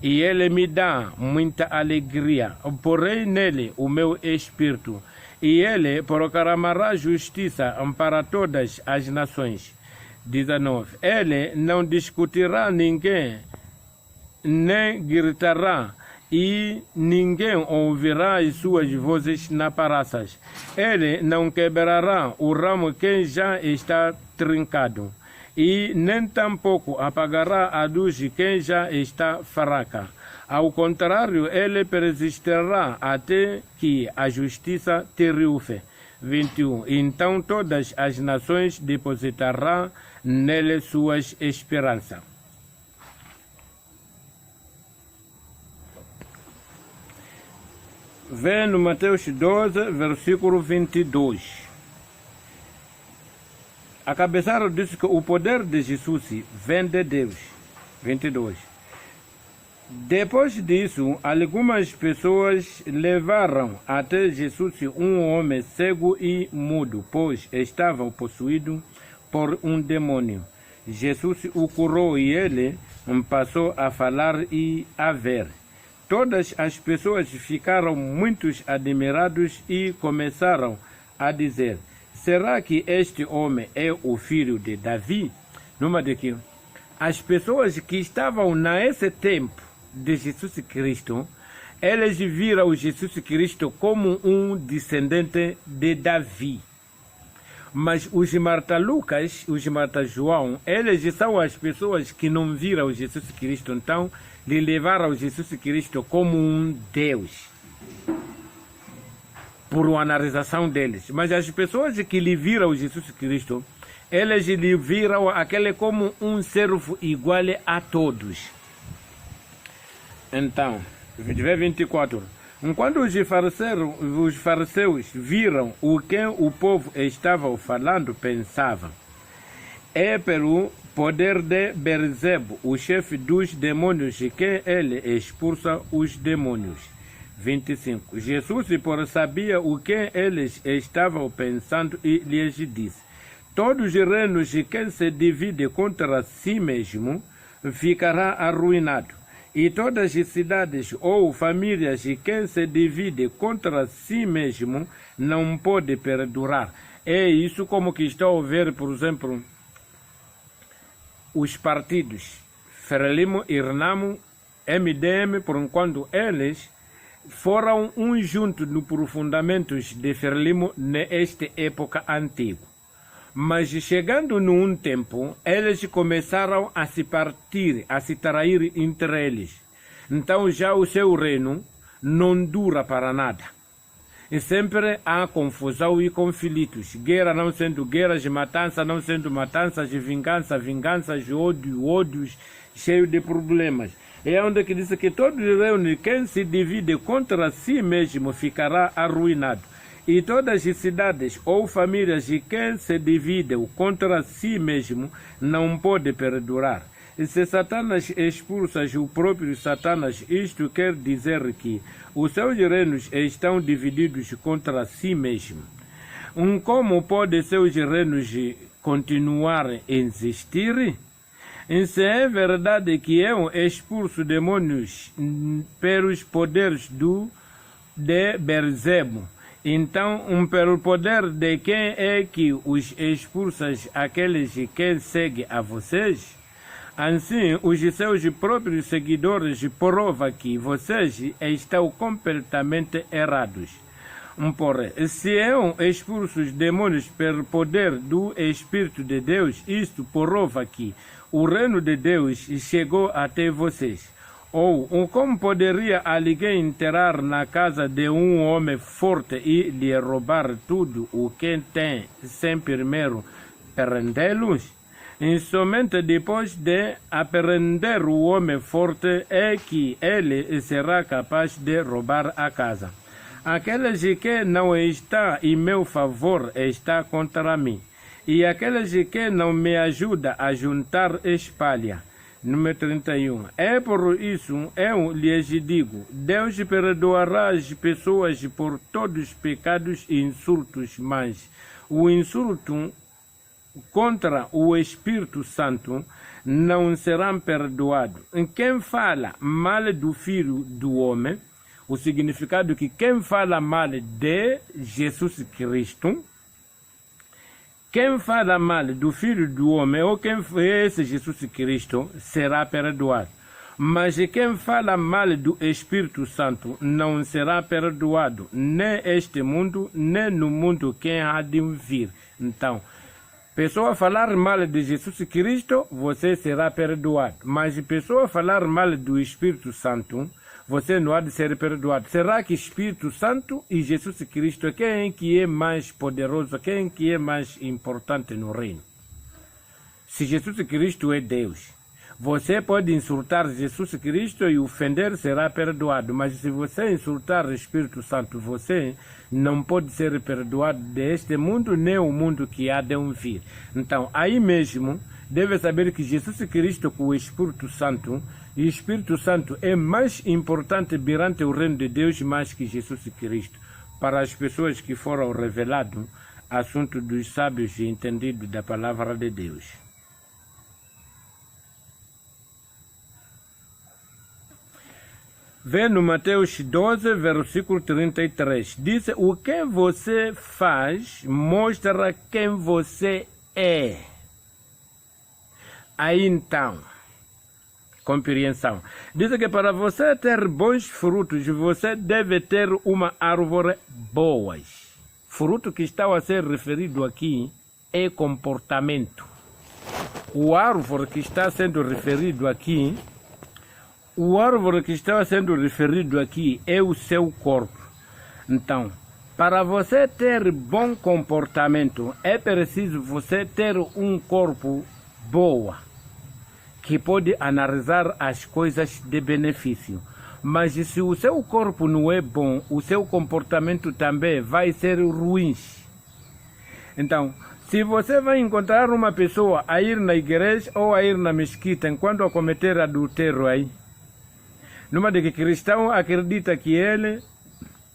E ele me dá muita alegria. Porei nele o meu espírito. E ele proclamará justiça para todas as nações. 19. Ele não discutirá ninguém, nem gritará, e ninguém ouvirá as suas vozes na praças. Ele não quebrará o ramo que já está trincado, e nem tampouco apagará a luz que já está fraca. Ao contrário, ele persistirá até que a justiça triunfe. 21. Então todas as nações depositarão nele suas esperanças. vem no Mateus 12, versículo 22. A cabeçada diz que o poder de Jesus vem de Deus. 22. Depois disso, algumas pessoas levaram até Jesus um homem cego e mudo, pois estava possuído por um demônio. Jesus o curou e ele passou a falar e a ver. Todas as pessoas ficaram muito admirados e começaram a dizer: será que este homem é o filho de Davi? Numa daqui, as pessoas que estavam nesse tempo de Jesus Cristo, eles viram Jesus Cristo como um descendente de Davi. Mas os Marta Lucas, os Marta João, eles são as pessoas que não viram Jesus Cristo, então lhe levaram Jesus Cristo como um Deus, por uma analisação deles. Mas as pessoas que lhe viram Jesus Cristo, eles lhe viram aquele como um servo igual a todos. Então, 24. Enquanto os fariseus viram o que o povo estava falando, pensavam: é pelo poder de Beelzebub, o chefe dos demônios, que ele expulsa os demônios. 25. Jesus, por sabia o que eles estavam pensando e lhes disse: todos os reinos que se dividem contra si mesmo ficará arruinado. E todas as cidades ou famílias que se dividem contra si mesmo não pode perdurar. É isso como que está a ver, por exemplo, os partidos Frelimo, Renamo, MDM, por enquanto eles foram juntos no aprofundamentos de Frelimo nesta época antiga. Mas chegando num tempo, eles começaram a se partir, a se trair entre eles. Então já o seu reino não dura para nada. E sempre há confusão e conflitos. Guerra não sendo guerras, matança não sendo matanças, vinganças, ódios, cheio de problemas. É onde que diz que todo reino, quem se divide contra si mesmo, ficará arruinado. E todas as cidades ou famílias de quem se dividem contra si mesmo não pode perdurar. E se Satanás expulsa o próprio Satanás, isto quer dizer que os seus reinos estão divididos contra si mesmo. Como podem seus reinos continuar a existir? Se é verdade que eu expulso demônios pelos poderes de Beelzebub, então, pelo poder de quem é que os expulsas aqueles que seguem a vocês? Assim, os seus próprios seguidores provam que vocês estão completamente errados. Porém, se eu expulso os demônios pelo poder do Espírito de Deus, isto prova que o reino de Deus chegou até vocês. Ou como poderia alguém entrar na casa de um homem forte e lhe roubar tudo o que tem, sem primeiro prendê-los? E somente depois de apreender o homem forte é que ele será capaz de roubar a casa. Aqueles que não estão em meu favor estão contra mim, e aqueles que não me ajudam a juntar espalha. Número 31. É por isso eu lhes digo: Deus perdoará as pessoas por todos os pecados e insultos, mas o insulto contra o Espírito Santo não será perdoado. Quem fala mal do Filho do Homem, o significado que quem fala mal de Jesus Cristo, quem fala mal do Filho do Homem, ou quem fez Jesus Cristo, será perdoado. Mas quem fala mal do Espírito Santo não será perdoado, nem este mundo, nem no mundo que há de vir. Então, pessoa falar mal de Jesus Cristo, você será perdoado. Mas pessoa falar mal do Espírito Santo, você não há de ser perdoado. Será que Espírito Santo e Jesus Cristo, quem que é mais poderoso, quem que é mais importante no reino? Se Jesus Cristo é Deus, Você pode insultar Jesus Cristo e ofender, será perdoado. Mas se você insultar o Espírito Santo, você não pode ser perdoado deste mundo, nem o mundo que há de vir. Então, aí mesmo, deve saber que Jesus Cristo com o Espírito Santo, e o Espírito Santo é mais importante perante o reino de Deus mais que Jesus Cristo. Para as pessoas que foram revelados, assunto dos sábios e entendidos da palavra de Deus. Vê no Mateus 12, versículo 33. Diz: o que você faz mostra quem você é. Aí então, compreensão. Diz que para você ter bons frutos, você deve ter uma árvore boa. Fruto que está a ser referido aqui é comportamento. O árvore que está sendo referido aqui, é o seu corpo. Então, para você ter bom comportamento, é preciso você ter um corpo boa, que pode analisar as coisas de benefício. Mas se o seu corpo não é bom, o seu comportamento também vai ser ruim. Então, se você vai encontrar uma pessoa a ir na igreja ou a ir na mesquita enquanto a cometer adultério aí, numa de que cristão acredita que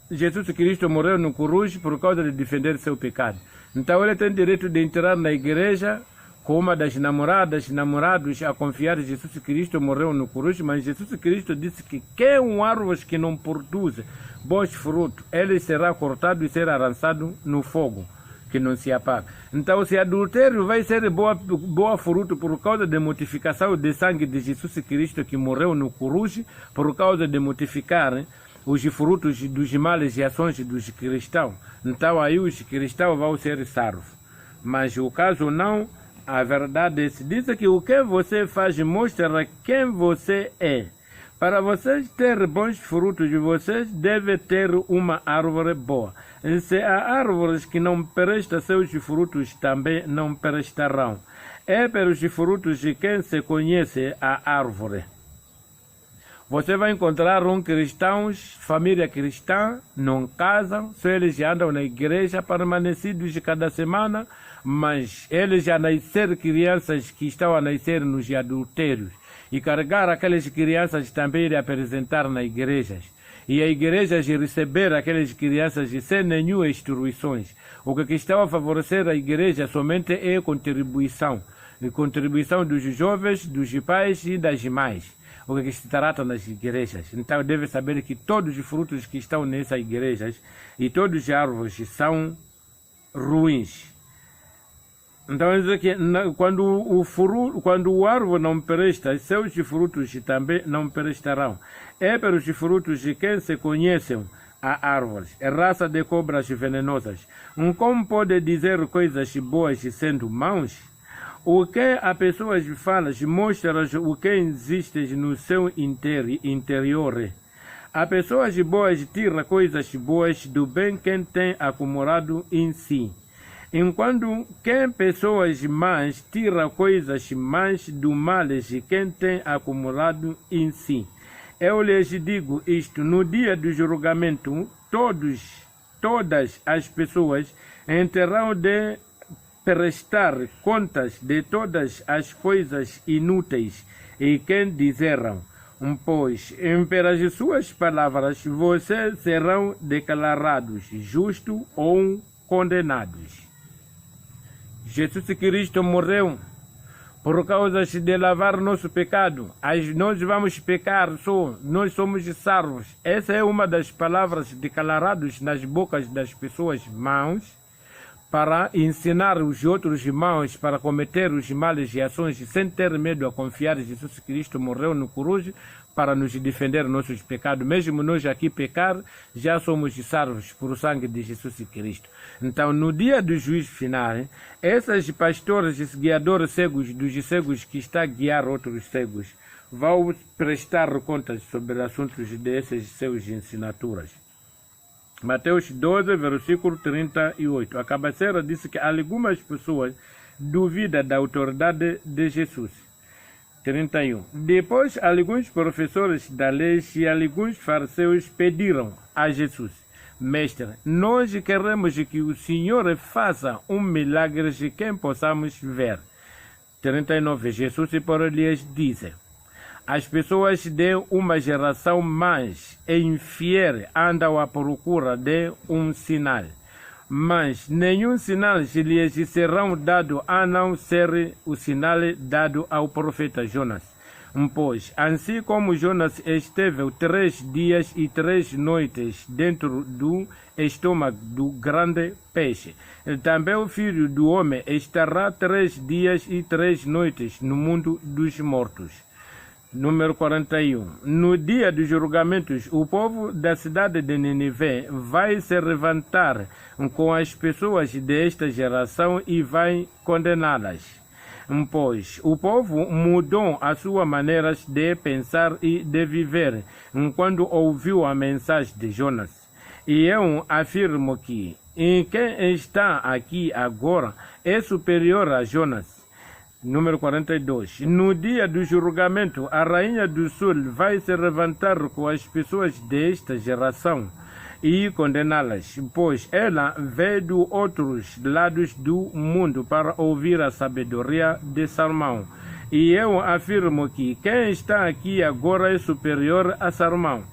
Jesus Cristo morreu no cruz por causa de defender seu pecado. Então ele tem direito de entrar na igreja com uma das namorados a confiar que Jesus Cristo morreu no cruz, mas Jesus Cristo disse que quem árvore que não produz bons frutos, ele será cortado e será lançado no fogo, que não se apaga. Então, se adultério vai ser boa fruto por causa da mortificação de sangue de Jesus Cristo que morreu no cruz, por causa de mortificar os frutos dos males e ações dos cristãos. Então, aí os cristãos vão ser salvos. Mas o caso não, a verdade é diz que o que você faz mostra quem você é. Para vocês ter bons frutos, vocês devem ter uma árvore boa. E se há árvores que não prestam seus frutos, também não prestarão. É pelos frutos de quem se conhece a árvore. Você vai encontrar cristãos, família cristã, não casam, só eles já andam na igreja, permanecidos de cada semana, mas eles já nasceram crianças que estão a nascer nos adultérios. E carregar aquelas crianças também e apresentar nas igrejas. E a igreja receber aquelas crianças sem nenhuma instruções. O que está a favorecer a igreja somente é contribuição. A contribuição dos jovens, dos pais e das mães. O que se trata nas igrejas. Então deve saber que todos os frutos que estão nessas igrejas e todos os árvores são ruins. Então, diz que quando o árvore não presta, seus frutos também não prestarão. É pelos frutos de quem se conhecem a árvores, é raça de cobras venenosas. Como pode dizer coisas boas sendo maus? O que a pessoas fala mostra o que existe no seu interior. A pessoas boas tira coisas boas do bem que tem acumulado em si. Enquanto quem pessoas más tira coisas más do mal de quem tem acumulado em si. Eu lhes digo isto, no dia do julgamento, todas as pessoas terão de prestar contas de todas as coisas inúteis e quem disseram, pois, pelas suas palavras, vocês serão declarados justos ou condenados. Jesus Cristo morreu por causa de lavar nosso pecado. Nós vamos pecar só, nós somos salvos. Essa é uma das palavras declaradas nas bocas das pessoas más para ensinar os outros irmãos para cometer os males e ações sem ter medo a confiar em Jesus Cristo morreu no cruz para nos defender nossos pecados. Mesmo nós aqui pecar, já somos salvos por o sangue de Jesus Cristo. Então, no dia do juízo final, esses pastores e guiadores cegos dos cegos que está a guiar outros cegos vão prestar contas sobre assuntos dessas seus ensinaturas. Mateus 12, versículo 38. A cabeceira disse que algumas pessoas duvidam da autoridade de Jesus. 31. Depois, alguns professores da lei e alguns fariseus pediram a Jesus: Mestre, nós queremos que o Senhor faça milagre de quem possamos ver. 39. Jesus, porém, lhes disse: as pessoas de uma geração mais infiel andam à procura de sinal, mas nenhum sinal lhes será dado a não ser o sinal dado ao profeta Jonas. Pois, assim como Jonas esteve 3 dias e 3 noites dentro do estômago do grande peixe, também o Filho do Homem estará 3 dias e 3 noites no mundo dos mortos. Número 41. No dia dos julgamentos, o povo da cidade de Nínive vai se levantar com as pessoas desta geração e vai condená-las. Pois o povo mudou as suas maneiras de pensar e de viver quando ouviu a mensagem de Jonas. E eu afirmo que quem está aqui agora é superior a Jonas. Número 42. No dia do julgamento, a rainha do sul vai se levantar com as pessoas desta geração e condená-las, pois ela veio dos outros lados do mundo para ouvir a sabedoria de Salomão. E eu afirmo que quem está aqui agora é superior a Salomão.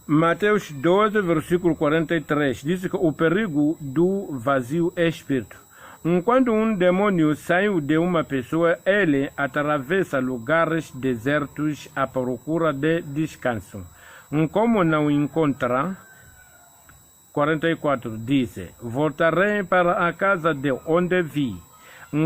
Mateus 12, versículo 43, diz que o perigo do vazio espírito. Quando demônio saiu de uma pessoa, ele atravessa lugares desertos à procura de descanso. Como não encontra, 44, diz: voltarei para a casa de onde vi.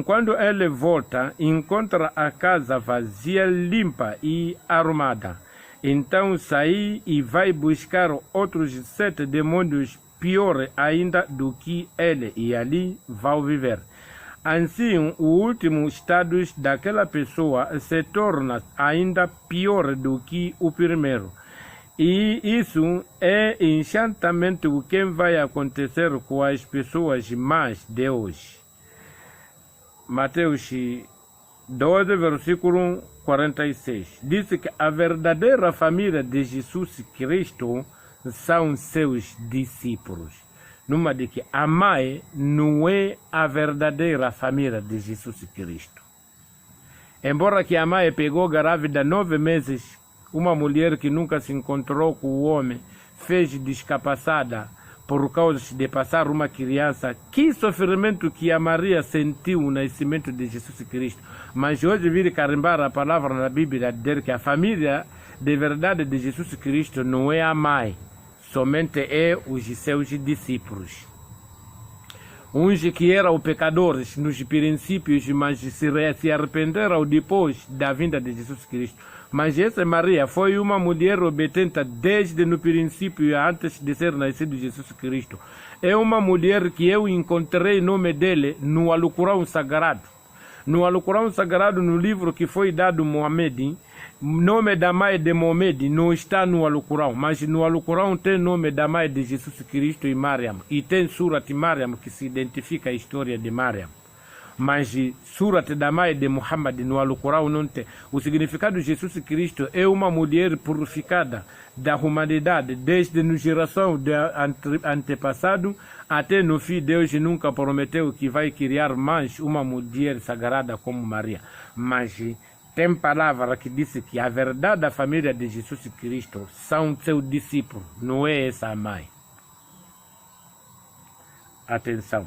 Quando ele volta, encontra a casa vazia, limpa e arrumada. Então sai e vai buscar outros 7 demônios pior ainda do que ele, e ali vai viver. Assim, o último estado daquela pessoa se torna ainda pior do que o primeiro. E isso é exatamente o que vai acontecer com as pessoas más de hoje. Mateus 12, versículo 46. Diz que a verdadeira família de Jesus Cristo são seus discípulos. Numa de que a mãe não é a verdadeira família de Jesus Cristo. Embora que a mãe pegou grávida 9 meses, uma mulher que nunca se encontrou com o homem, fez descapaçada por causa de passar uma criança. Que sofrimento que a Maria sentiu no nascimento de Jesus Cristo. Mas hoje vir carimbar a palavra na Bíblia, dizer que a família de verdade de Jesus Cristo não é a mãe, somente é os seus discípulos. Uns que eram pecadores nos princípios, mas se arrependeram depois da vinda de Jesus Cristo. Mas essa Maria foi uma mulher obediente desde no princípio, antes de ser nascido Jesus Cristo. É uma mulher que eu encontrei o nome dele no Alcorão Sagrado. No Alcorão Sagrado, no livro que foi dado a Mohamed, o nome da mãe de Mohamed não está no Alcorão, mas no Alcorão tem o nome da mãe de Jesus Cristo e Mariam. E tem Surat Mariam que se identifica a história de Mariam. Mas Surat da mãe de Muhammad no Alcorão não tem. O significado de Jesus Cristo é uma mulher purificada da humanidade, desde a geração de antepassado até no fim. Deus nunca prometeu que vai criar mais uma mulher sagrada como Maria. Mas tem palavra que diz que a verdade da família de Jesus Cristo são seus discípulos, não é essa mãe. Atenção.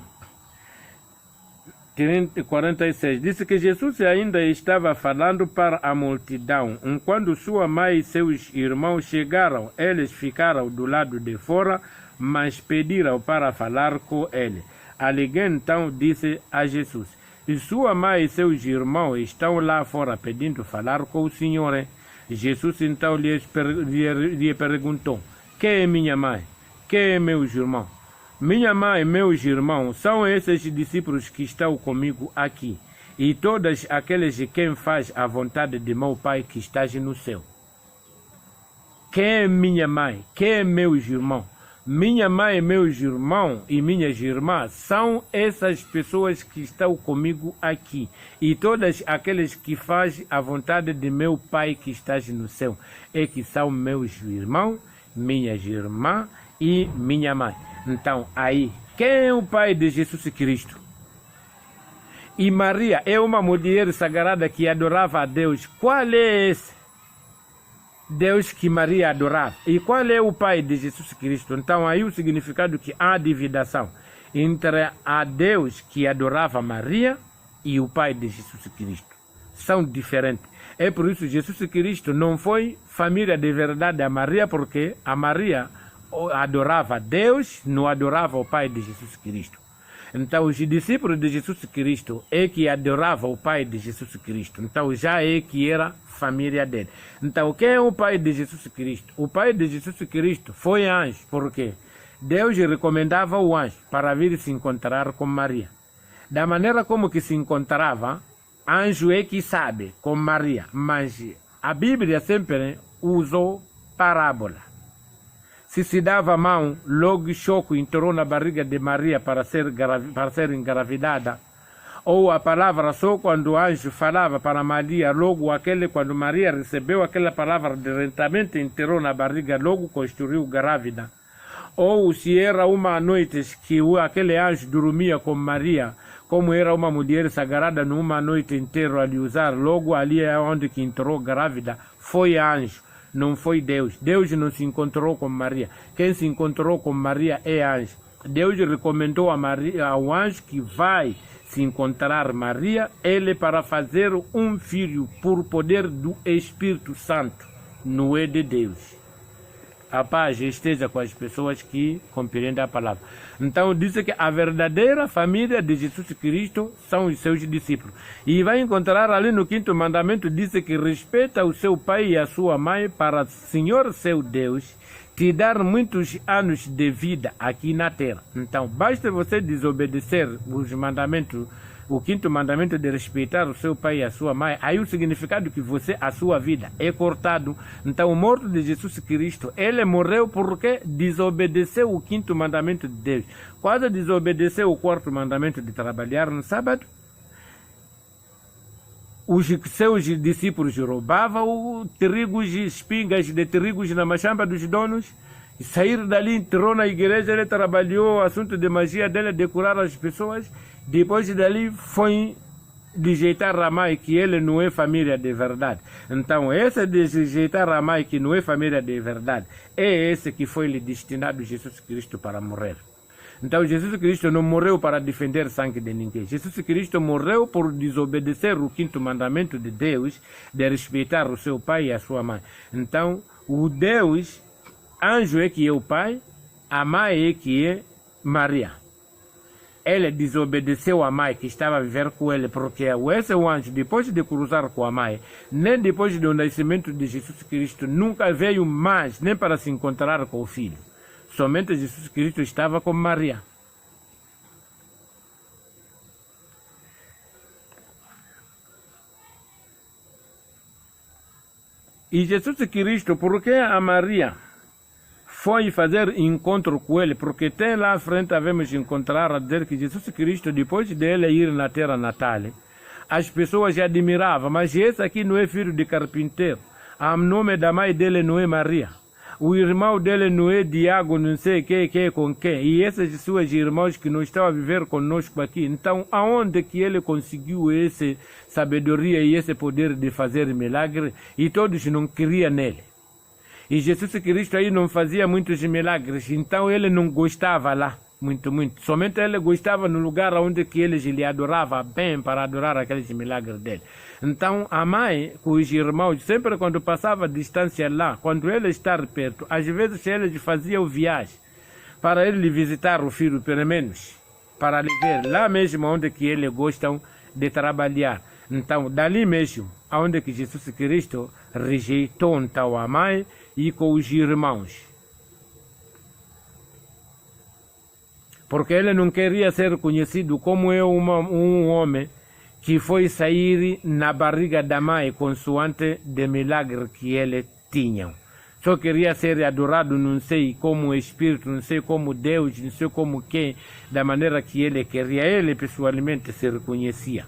46. Disse que Jesus ainda estava falando para a multidão. Quando sua mãe e seus irmãos chegaram, eles ficaram do lado de fora, mas pediram para falar com ele. Alguém então disse a Jesus: e sua mãe e seus irmãos estão lá fora pedindo falar com o Senhor. Jesus então lhe perguntou: quem é minha mãe? Quem é meus irmãos? Minha mãe e meus irmãos são esses discípulos que estão comigo aqui, e todos aqueles de quem faz a vontade de meu Pai que está no céu. Quem é minha mãe? Quem é meus irmãos? minha mãe, meus irmãos e minhas irmãs são essas pessoas que estão comigo aqui. E todas aquelas que fazem a vontade de meu Pai que estás no céu. É que são meus irmãos, minhas irmãs e minha mãe. Então, aí, quem é o Pai de Jesus Cristo? E Maria é uma mulher sagrada que adorava a Deus. Qual é esse Deus que Maria adorava? E qual é o Pai de Jesus Cristo? Então aí o significado que há dividação entre a Deus que adorava Maria e o Pai de Jesus Cristo. São diferentes. É por isso que Jesus Cristo não foi família de verdade a Maria, porque a Maria adorava Deus, não adorava o Pai de Jesus Cristo. Então os discípulos de Jesus Cristo é que adoravam o Pai de Jesus Cristo. Então já é que era família dele. Então quem é o Pai de Jesus Cristo? O Pai de Jesus Cristo foi anjo, porque Deus recomendava o anjo para vir se encontrar com Maria. Da maneira como que se encontrava, anjo é que sabe com Maria, mas a Bíblia sempre usou parábola. Se dava a mão, logo choco entrou na barriga de Maria para ser engravidada. Ou a palavra só quando o anjo falava para Maria, logo quando Maria recebeu aquela palavra diretamente entrou na barriga, logo construiu grávida. Ou se era uma noite que aquele anjo dormia com Maria, como era uma mulher sagrada numa noite inteira a lhe usar, logo ali é onde que entrou grávida, foi anjo. Não foi Deus. Deus não se encontrou com Maria. Quem se encontrou com Maria é anjo. Deus recomendou a Maria, ao anjo que vai se encontrar Maria, ele para fazer um filho por poder do Espírito Santo, não é de Deus. A paz esteja com as pessoas que compreendem a palavra. Então diz que a verdadeira família de Jesus Cristo são os seus discípulos. E vai encontrar ali no 5º mandamento, diz que respeita o seu pai e a sua mãe para Senhor seu Deus te dar muitos anos de vida aqui na terra. Então basta você desobedecer os mandamentos, o 5º mandamento de respeitar o seu pai e a sua mãe, aí o significado que a sua vida é cortado. Então o morto de Jesus Cristo, ele morreu porque desobedeceu o 5º mandamento de Deus. Quando desobedeceu o 4º mandamento de trabalhar no sábado, os seus discípulos roubavam trigos, espingas de trigos na machamba dos donos. E sair dali, entrou na igreja, ele trabalhou o assunto de magia dele, de curar as pessoas. Depois dali foi rejeitar a mãe, que ele não é família de verdade. Então esse de rejeitar a mãe, que não é família de verdade, é esse que foi lhe destinado Jesus Cristo para morrer. Então Jesus Cristo não morreu para defender sangue de ninguém. Jesus Cristo morreu por desobedecer o 5º mandamento de Deus, de respeitar o seu pai e a sua mãe. Então o Deus, anjo é que é o pai, a mãe é que é Maria. Ele desobedeceu a mãe que estava a viver com ele, porque esse anjo, depois de cruzar com a mãe, nem depois do nascimento de Jesus Cristo, nunca veio mais, nem para se encontrar com o filho. Somente Jesus Cristo estava com Maria. E Jesus Cristo, por que a Maria foi fazer encontro com ele? Porque tem lá à frente, devemos encontrar a dizer que Jesus Cristo, depois dele ir na terra natal, as pessoas já admiravam, mas esse aqui não é filho de carpinteiro. O nome da mãe dele não é Maria. O irmão dele não é Diago, não sei que com quem. E esses suas irmãos que não estão a viver conosco aqui. Então, aonde que ele conseguiu essa sabedoria e esse poder de fazer milagre? E todos não criam nele. E Jesus Cristo aí não fazia muitos milagres, então ele não gostava lá, muito. Somente ele gostava no lugar onde que eles lhe adoravam bem para adorar aqueles milagres dele. Então a mãe, com os irmãos, sempre quando passava distância lá, quando ele estava perto, às vezes eles faziam viagem para ele visitar o filho, pelo menos, para lhe ver lá mesmo onde que eles gostam de trabalhar. Então, dali mesmo, onde que Jesus Cristo rejeitou então a mãe e com os irmãos. Porque ele não queria ser conhecido como um homem que foi sair na barriga da mãe consoante de milagre que ele tinha. só queria ser adorado, não sei como Espírito, não sei como Deus, não sei como quem, da maneira que ele queria. Ele pessoalmente se reconhecia.